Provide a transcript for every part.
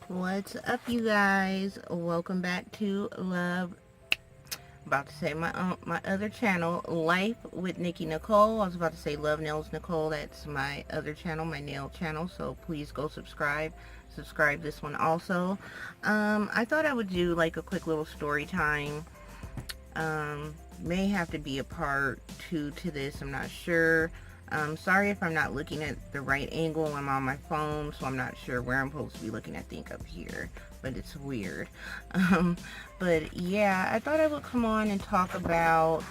What's up, you guys? Welcome back to my other channel, Life with NikkiNicole. I was about to say Love Nails Nicole. That's my other channel, my nail channel. So please go subscribe. Subscribe this one also. I thought I would do like a quick little story time. May have to be a part 2 to this. I'm not sure. Sorry if I'm not looking at the right angle. I'm on my phone, so I'm not sure where I'm supposed to be looking. I think up here, but it's weird. But yeah, I thought I would come on and talk about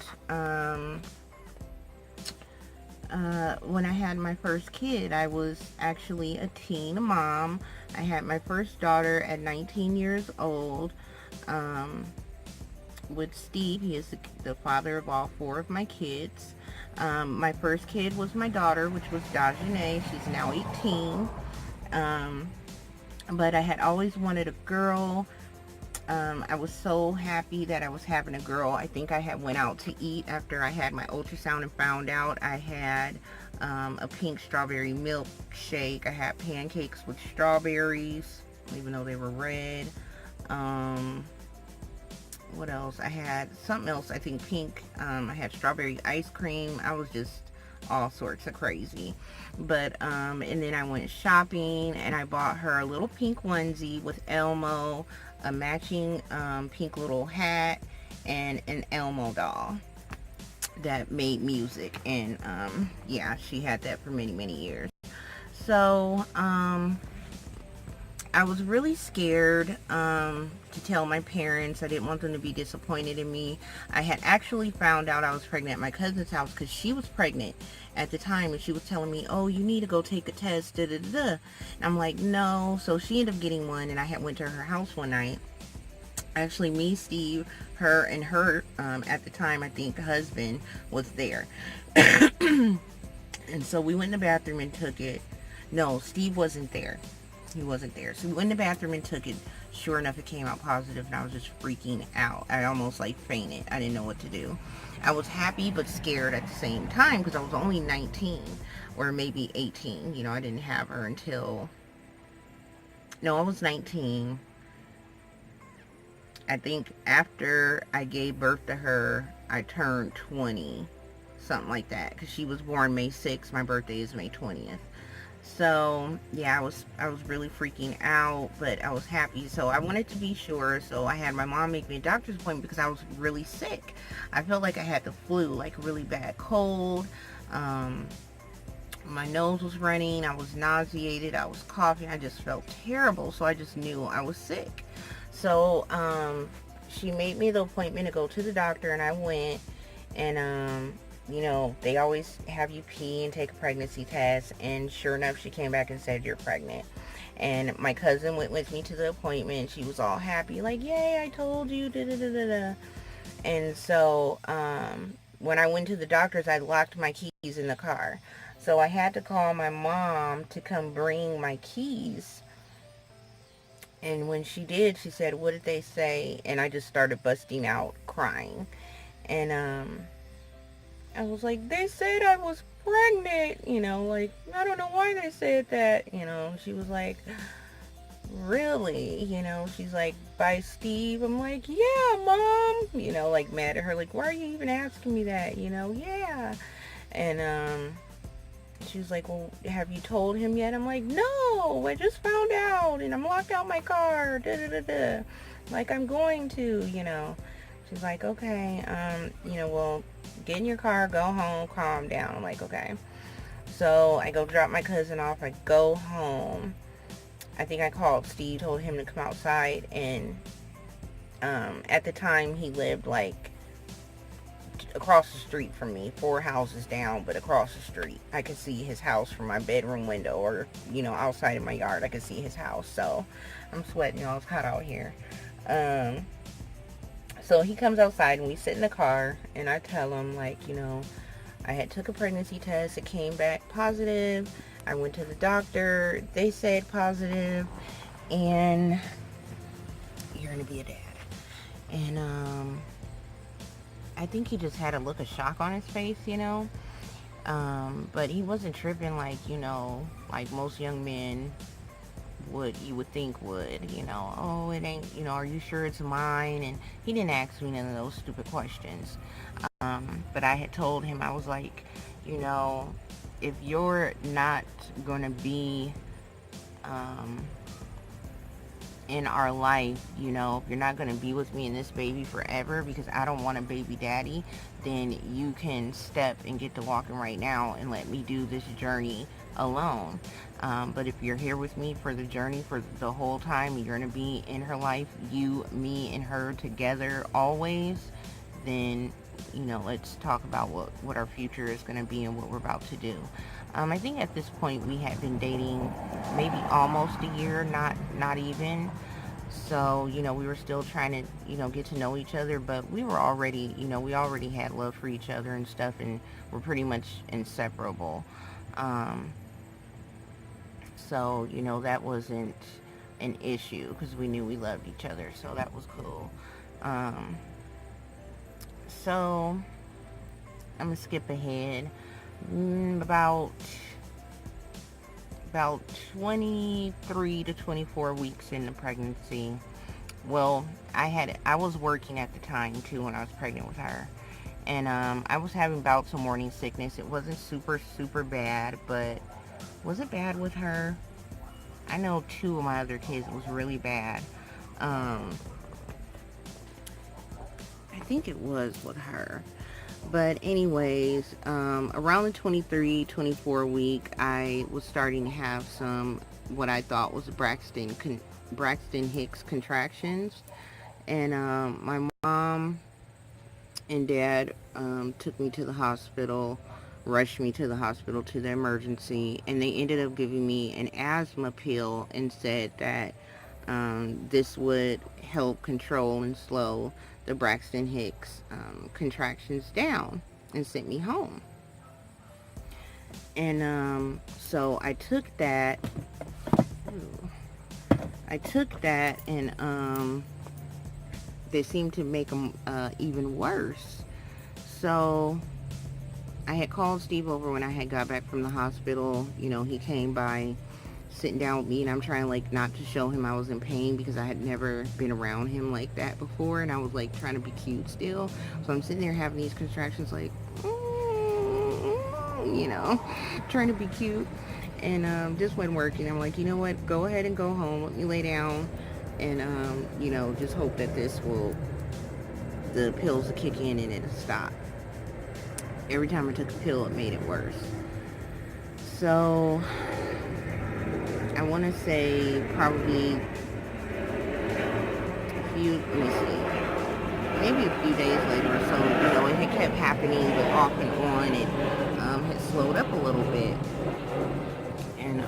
when I had my first kid. I was actually a teen mom. I had my first daughter at 19 years old. With Steve. He is the father of all 4 of my kids. My first kid was my daughter, which was Dajanay. She's now 18. But I had always wanted a girl. I was so happy that I was having a girl. I think I had went out to eat after I had my ultrasound and found out I had a pink strawberry milkshake. I had pancakes with strawberries, even though they were red. What else? I had something else, I think pink. I had strawberry ice cream. I was just all sorts of crazy. But and then I went shopping and I bought her a little pink onesie with Elmo, a matching pink little hat, and an Elmo doll that made music. And yeah, she had that for many years. So I was really scared to tell my parents. I didn't want them to be disappointed in me. I had actually found out I was pregnant at my cousin's house because she was pregnant at the time, and she was telling me, oh, you need to go take a test, da da da da. And I'm like, no. So she ended up getting one, and I had went to her house one night. Actually, me, Steve, her, and her at the time, I think, husband was there. And so we went in the bathroom and took it. No, Steve wasn't there. He wasn't there. So we went in the bathroom and took it. Sure enough, it came out positive, and I was just freaking out. I almost like fainted. I didn't know what to do. I was happy but scared at the same time because I was only 19 or maybe 18. You know, I didn't have her until, no, I was 19. I think after I gave birth to her, I turned 20, something like that, because she was born May 6th. My birthday is May 20th. So yeah, I was really freaking out, but I was happy. So I wanted to be sure, so I had my mom make me a doctor's appointment because I was really sick. I felt like I had the flu, like a really bad cold. My nose was running, I was nauseated, I was coughing, I just felt terrible. So I just knew I was sick. So she made me the appointment to go to the doctor, and I went. And you know, they always have you pee and take a pregnancy test, and sure enough, she came back and said, you're pregnant. And my cousin went with me to the appointment. She was all happy, like, yay, I told you, da da da da da. And so when I went to the doctor's, I locked my keys in the car. So I had to call my mom to come bring my keys. And when she did, she said, what did they say? And I just started busting out crying. And I was like, they said I was pregnant, you know, like, I don't know why they said that, you know. She was like, really, you know, she's like, by Steve? I'm like, yeah, Mom, you know, like, mad at her, like, why are you even asking me that, you know? Yeah. And she was like, well, have you told him yet? I'm like, no, I just found out, and I'm locked out my car, da da da da, like, I'm going to, you know. She's like, okay, you know, well, get in your car, go home, calm down. I'm like, okay. So I go drop my cousin off. I go home. I think I called Steve, told him to come outside. And at the time, he lived like across the street from me, 4 houses down, but across the street. I could see his house from my bedroom window, or, you know, outside of my yard, I could see his house. So I'm sweating, y'all. It's hot out here. So he comes outside and we sit in the car, and I tell him, like, you know, I had took a pregnancy test. It came back positive. I went to the doctor. They said positive, and you're going to be a dad. And I think he just had a look of shock on his face, you know. But he wasn't tripping like, you know, like most young men what you would think would, you know, oh, it ain't, you know, are you sure it's mine? And he didn't ask me none of those stupid questions. But I had told him, I was like, you know, if you're not going to be in our life, you know, if you're not going to be with me and this baby forever, because I don't want a baby daddy, then you can step and get to walking right now and let me do this journey alone. But if you're here with me for the journey for the whole time, and you're going to be in her life, you, me, and her together always, then, you know, let's talk about what our future is going to be and what we're about to do. I think at this point we had been dating maybe almost a year, not even. So, you know, we were still trying to, you know, get to know each other, but we were already, you know, we already had love for each other and stuff, and we're pretty much inseparable. So, you know, that wasn't an issue because we knew we loved each other, so that was cool. So, I'm going to skip ahead. About 23 to 24 weeks in the pregnancy. Well, I was working at the time too when I was pregnant with her, and I was having bouts of morning sickness. It wasn't super bad, but was it bad with her? I know 2 of my other kids it was really bad. I think it was with her. But anyways, around the 23, 24 week, I was starting to have some, what I thought was Braxton Hicks contractions. And my mom and dad took me to the hospital, rushed me to the hospital to the emergency, and they ended up giving me an asthma pill and said that this would help control and slow the Braxton Hicks contractions down, and sent me home. And so I took that. And they seemed to make them even worse. So I had called Steve over when I had got back from the hospital. You know, he came by, sitting down with me, and I'm trying like not to show him I was in pain because I had never been around him like that before, and I was like trying to be cute still. So I'm sitting there having these contractions like, you know, trying to be cute, and this wasn't working. I'm like, you know what, go ahead and go home, let me lay down, and you know, just hope that the pills will kick in and it'll stop. Every time I took a pill, it made it worse. So I want to say probably maybe a few days later or so, you know, it had kept happening, but off and on, it had slowed up a little bit. And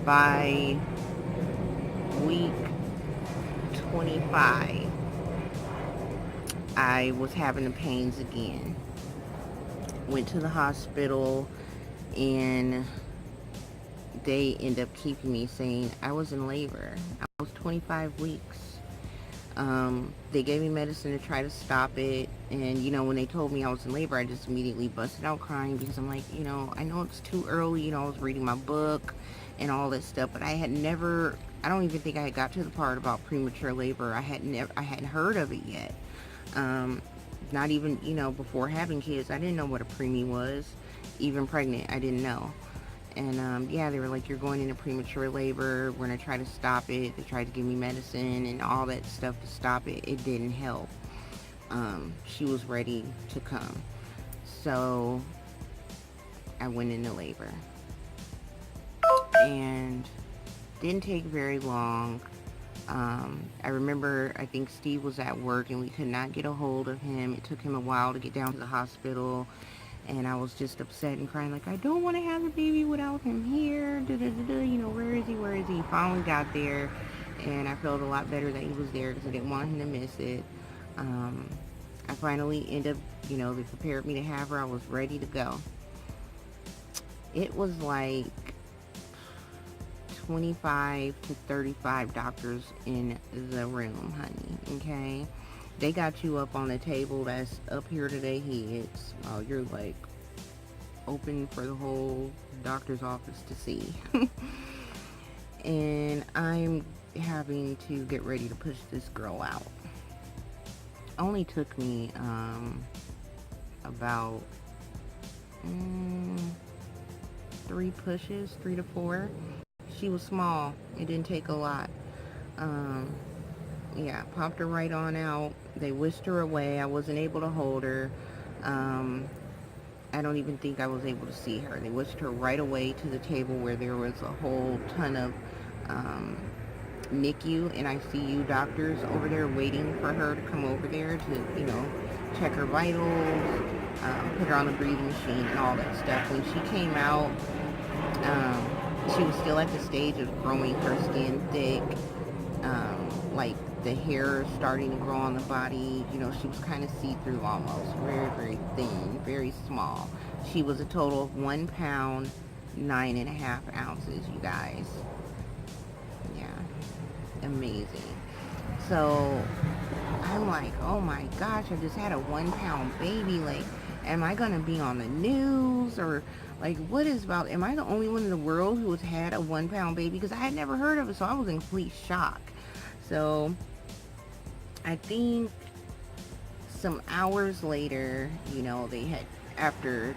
by week 25, I was having the pains again. Went to the hospital, and they ended up keeping me, saying I was in labor. I was 25 weeks. They gave me medicine to try to stop it, and you know, when they told me I was in labor, I just immediately busted out crying because I'm like, you know, I know it's too early, you know, I was reading my book and all that stuff, but I don't even think I had got to the part about premature labor. I hadn't heard of it yet. Not even, you know, before having kids, I didn't know what a preemie was. Even pregnant, I didn't know. And yeah, they were like, you're going into premature labor, we're going to try to stop it. They tried to give me medicine and all that stuff to stop it. It didn't help. She was ready to come. So I went into labor. And didn't take very long. I remember, I think Steve was at work and we could not get a hold of him. It took him a while to get down to the hospital. And I was just upset and crying like, I don't want to have a baby without him here. You know, where is he? Finally got there, and I felt a lot better that he was there because I didn't want him to miss it. I finally ended up, you know, they prepared me to have her. I was ready to go. It was like 25 to 35 doctors in the room, honey, okay? They got you up on a table that's up here to their heads. Oh, you're like open for the whole doctor's office to see. and I'm having to get ready to push this girl out. Only took me about 3 pushes, 3 to 4. She was small. It didn't take a lot. Yeah, popped her right on out. They whisked her away. I wasn't able to hold her. I don't even think I was able to see her. They whisked her right away to the table where there was a whole ton of NICU and ICU doctors over there waiting for her to come over there to, you know, check her vitals, put her on the breathing machine and all that stuff. When she came out, she was still at the stage of growing her skin thick, like the hair starting to grow on the body. You know, she was kind of see-through almost, very, very thin, very small. She was a total of 1 pound, 9.5 ounces, you guys. Yeah, amazing. So I'm like, oh my gosh, I just had a 1 pound baby. Like, am I gonna be on the news, or like, what is about, am I the only one in the world who has had a 1 pound baby? Because I had never heard of it, so I was in complete shock. So I think some hours later, you know, they had, after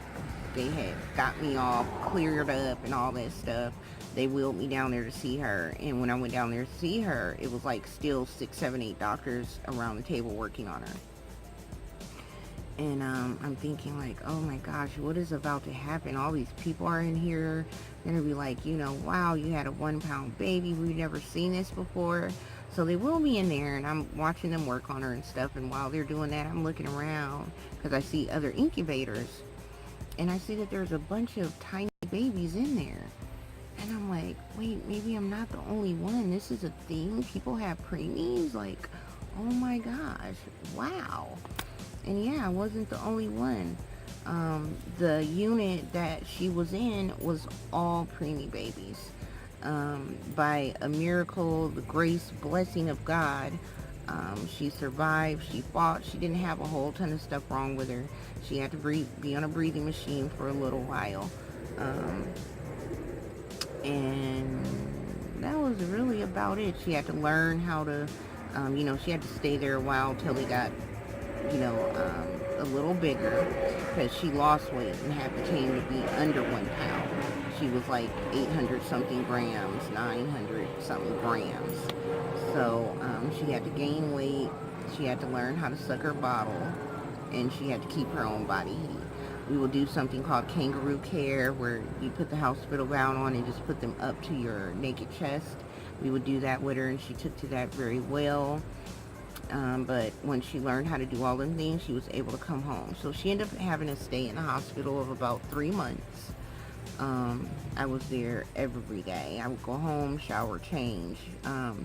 they had got me all cleared up and all that stuff, they wheeled me down there to see her. And when I went down there to see her, it was like still 6, 7, 8 doctors around the table working on her. And I'm thinking like, oh my gosh, what is about to happen? All these people are in here. They're gonna be like, you know, wow, you had a 1 pound baby. We've never seen this before. So they will be in there, and I'm watching them work on her and stuff. And while they're doing that, I'm looking around because I see other incubators, and I see that there's a bunch of tiny babies in there. And I'm like, wait, maybe I'm not the only one. This is a thing. People have preemies. Like, oh my gosh, wow. And yeah, I wasn't the only one. The unit that she was in was all preemie babies. By a miracle, the grace, blessing of God, she survived. She fought. She didn't have a whole ton of stuff wrong with her. She had to be on a breathing machine for a little while. And that was really about it. She had to learn how to, you know, she had to stay there a while till they got, you know, a little bigger, because she lost weight and had became to be under 1 pound. She was like 800 something grams, 900 something grams. So she had to gain weight. She had to learn how to suck her bottle, and she had to keep her own body heat. We will do something called kangaroo care, where you put the hospital gown on and just put them up to your naked chest. We would do that with her, and she took to that very well. But when she learned how to do all them things, she was able to come home. So she ended up having to stay in the hospital of about 3 months. I was there every day. I would go home, shower, change,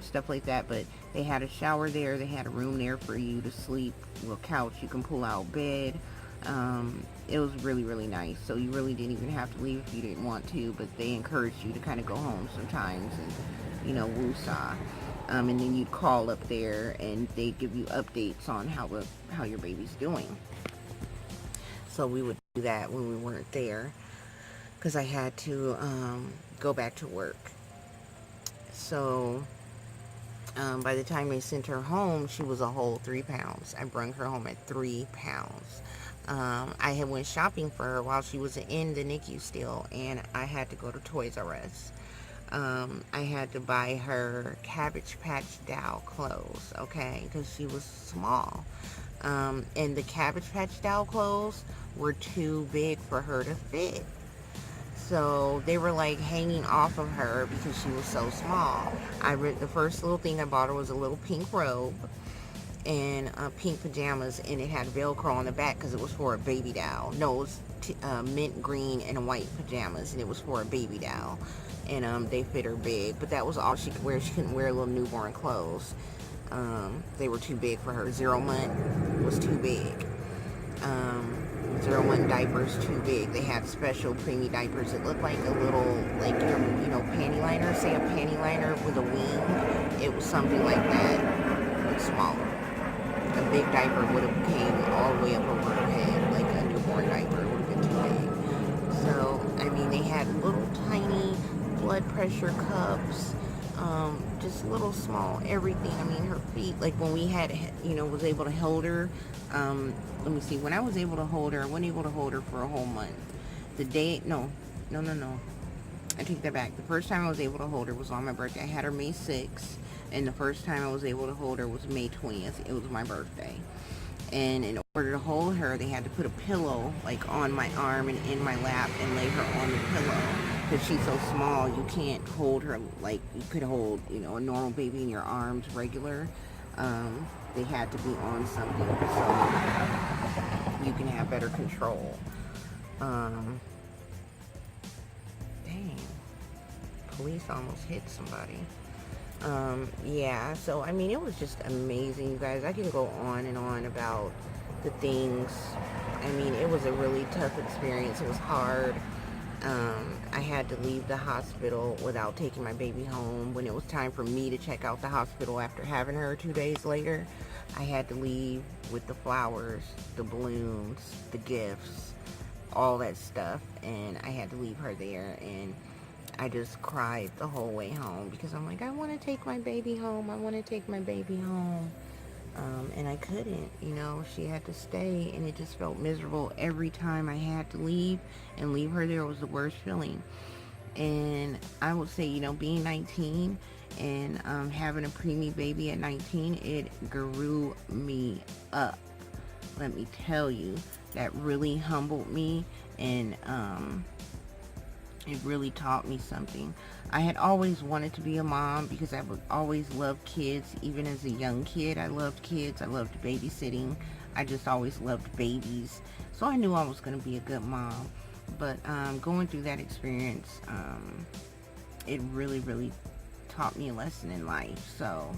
stuff like that. But they had a shower there. They had a room there for you to sleep, a little couch. You can pull out bed. It was really, really nice. So you really didn't even have to leave if you didn't want to. But they encouraged you to kind of go home sometimes and, you know, woosah. And then you'd call up there and they'd give you updates on how your baby's doing. So we would do that when we weren't there, because I had to go back to work. So by the time they sent her home, she was a whole 3 pounds. I brought her home at 3 pounds. I had went shopping for her while she was in the NICU still, and I had to go to Toys R Us. I had to buy her Cabbage Patch Doll clothes, okay, because she was small. And the Cabbage Patch Doll clothes were too big for her to fit. So they were like hanging off of her because she was so small. The first little thing I bought her was a little pink robe and pink pajamas, and it had Velcro on the back because it was for a baby doll. No, it was mint green and white pajamas, and it was for a baby doll. And they fit her big, but that was all she could wear. She couldn't wear little newborn clothes. They were too big for her. 0 month was too big. 0 month diapers too big. They had special preemie diapers. It looked like a little, like your, you know, panty liner. Say a panty liner with a wing. It was something like that, but smaller. A big diaper would have came all the way up over her head, like a newborn diaper. It would have been too big. So, I mean, they had little tiny blood pressure cups. just little small everything. I mean, her feet, like when we had, was able to hold her. Let me see. When I was able to hold her, I wasn't able to hold her for a whole month. The day, no. I take that back. The first time I was able to hold her was on my birthday. I had her May 6th, and the first time I was able to hold her was May 20th. It was my birthday. And in order to hold her, they had to put a pillow like on my arm and in my lap and lay her on the pillow, because she's so small. You can't hold her like you could hold, a normal baby in your arms regular. They had to be on something so you can have better control. Dang, police almost hit somebody. Yeah, so I mean, it was just amazing, you guys. I can go on and on about the things. I mean, it was a really tough experience. It was hard. I had to leave the hospital without taking my baby home. When it was time for me to check out the hospital after having her 2 days later, I had to leave with the flowers, the balloons, the gifts, all that stuff, and I had to leave her there, and I just cried the whole way home because I'm like, I want to take my baby home. I want to take my baby home. And I couldn't, she had to stay, and it just felt miserable every time I had to leave, and leave her there was the worst feeling. And I would say, being 19 and having a preemie baby at 19, it grew me up. Let me tell you, that really humbled me, and it really taught me something. I had always wanted to be a mom because I would always love kids. Even as a young kid, I loved kids. I loved babysitting. I just always loved babies. So I knew I was going to be a good mom. But going through that experience, it really, really taught me a lesson in life. So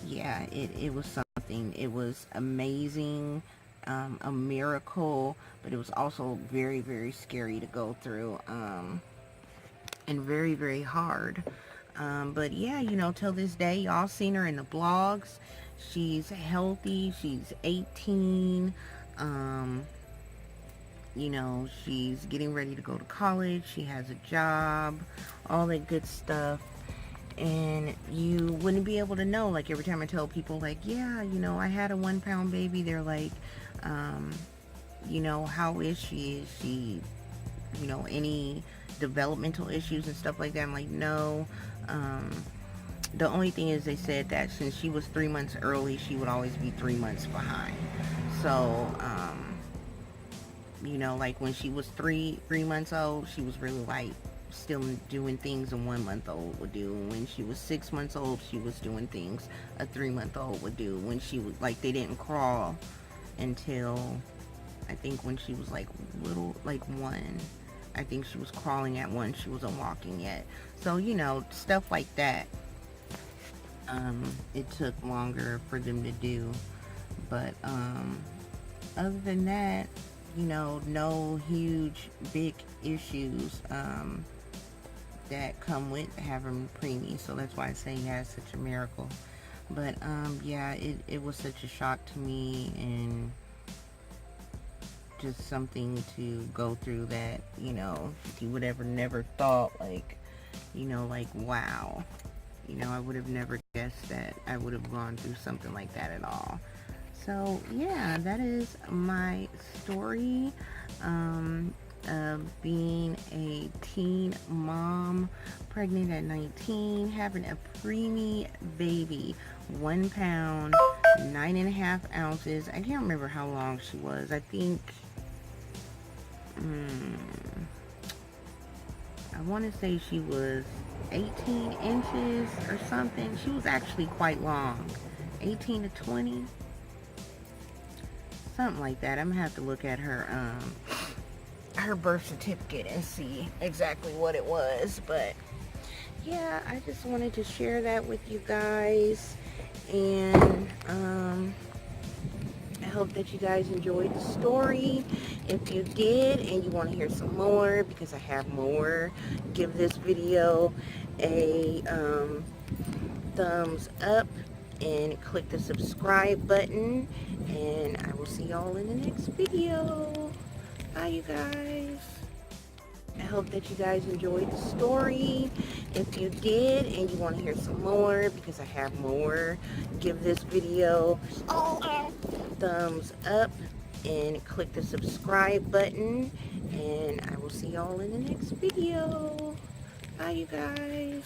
yeah, it was something. It was amazing, a miracle, but it was also very, very scary to go through. And very, very hard. But yeah, till this day, y'all seen her in the blogs. She's healthy. She's 18. She's getting ready to go to college. She has a job, all that good stuff. And you wouldn't be able to know, like every time I tell people like, yeah, I had a 1-pound baby, they're like, how is she? Is she, any developmental issues and stuff like that? I'm like, no. The only thing is, they said that since she was 3 months early, she would always be 3 months behind. So, like when she was three months old, she was really like still doing things a 1-month-old would do. When she was 6 months old, she was doing things a 3-month-old would do. When she was like, they didn't crawl until I think when she was like little, like 1. I think she was crawling at 1. She wasn't walking yet. So, stuff like that. It took longer for them to do. But, other than that, no huge, big issues, that come with having preemie. So that's why I say, yeah, it's such a miracle. But, yeah, it was such a shock to me, and just something to go through that, you would ever never thought, like, like, wow, I would have never guessed that I would have gone through something like that at all. So yeah, that is my story of being a teen mom, pregnant at 19, having a preemie baby, 1 pound, 9.5 ounces. I can't remember how long she was. I think I want to say she was 18 inches or something. She was actually quite long, 18 to 20, something like that. I'm gonna have to look at her birth certificate and see exactly what it was. But yeah, I just wanted to share that with you guys, and I hope that you guys enjoyed the story. If you did and you want to hear some more, because I have more, give this video a thumbs up and click the subscribe button, and I will see y'all in the next video. Bye, you guys. I hope that you guys enjoyed the story. If you did and you want to hear some more, because I have more, give this video a thumbs up and click the subscribe button. And I will see y'all in the next video. Bye, you guys.